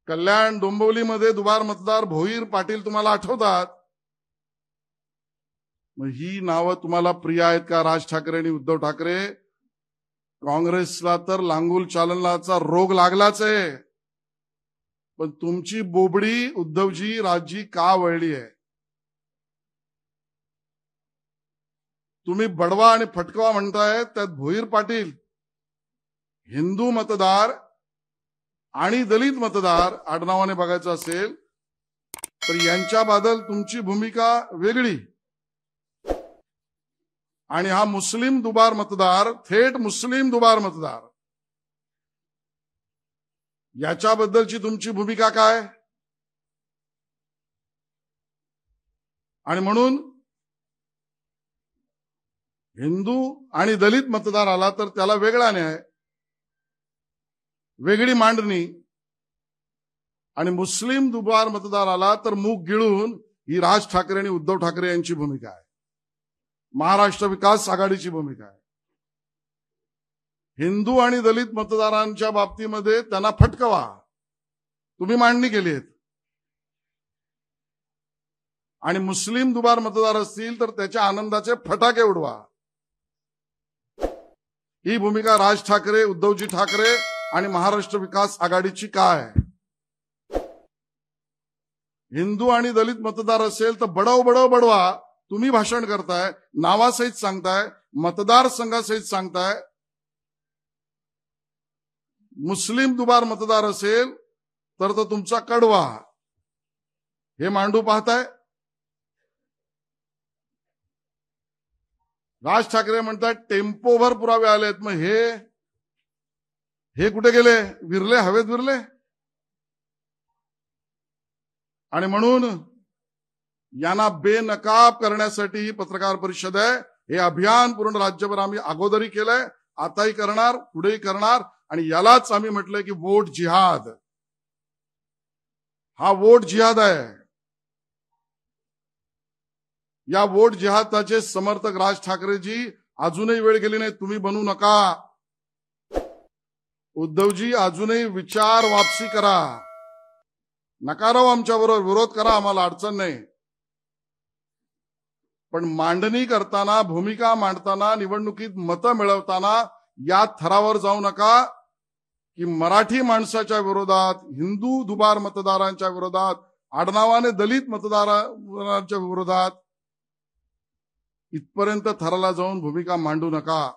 कल्याण डोंबिवलीमध्ये दुबार मतदार भोईर पाटील तुम्हाला आठवतात. मग ही नावं तुम्हाला प्रिय आहेत का? राज ठाकरे आणि उद्धव ठाकरे. काँग्रेसला तर लांगुल चालनाचा रोग लागलाच आहे, पण तुमची बोबडी उद्धवजी राजजी का वळली आहे? तुम्ही बडवा आणि फटकवा म्हणताय, त्यात भोईर पाटील हिंदू मतदार आणि दलित मतदार आडनावाने बघायचं असेल तर यांच्याबद्दल तुमची भूमिका वेगळी. आणि हा मुस्लिम दुबार मतदार, थेट मुस्लिम दुबार मतदार, याच्याबद्दलची तुमची भूमिका काय? आणि म्हणून हिंदू आणि दलित मतदार आला तर त्याला वेगळा न्याय, वेगळी मांडणी. आणि मुस्लिम दुबार मतदार आला तर मूग गिळून, ही राज ठाकरे आणि उद्धव ठाकरे यांची भूमिका आहे, महाराष्ट्र विकास आघाडीची भूमिका आहे. हिंदू आणि दलित मतदारांच्या बाबतीमध्ये त्यांना फटकवा, तुम्ही मांडणी केली आहे. आणि मुस्लिम दुबार मतदार असतील तर त्याच्या आनंदाचे फटाके उडवा. ही भूमिका राज ठाकरे, उद्धवजी ठाकरे आणि महाराष्ट्र विकास आघाडीची काय आहे? हिंदू आणि दलित मतदार असेल तर बडव बडव बडवा. तुम्ही भाषण करताय, नावासहित सांगताय, मतदारसंघासहित सांगताय. मुस्लिम दुबार मतदार असेल तर तो तुमचा कडवा, हे मांडू पाहताय. राज ठाकरे म्हणतात टेम्पोभर पुरावे आलेत. मग हे कुठे गेले? विरले, हवेत विरले. आणि म्हणून यांना बेनकाब करण्यासाठी ही पत्रकार परिषद आहे. हे अभियान पूर्ण राज्यभर आम्ही अगोदरही केलंय, आताही करणार, पुढेही करणार. आणि यालाच आम्ही म्हटलंय की वोट जिहाद. हा वोट जिहाद आहे. या वोट जिहादाचे समर्थक राज ठाकरेजी, अजूनही वेळ गेली नाही, तुम्ही बनू नका. उद्धवजी अजूनही विचार वापसी करा. नका राव आमच्याबरोबर, विरोध करा, आम्हाला अडचण नाही. पण मांडणी करताना, भूमिका मांडताना, निवडणुकीत मतं मिळवताना या थरावर जाऊ नका की मराठी माणसाच्या विरोधात, हिंदू दुबार मतदारांच्या विरोधात, आडनावाने दलित मतदारांच्या विरोधात, इथपर्यंत थराला जाऊन भूमिका मांडू नका.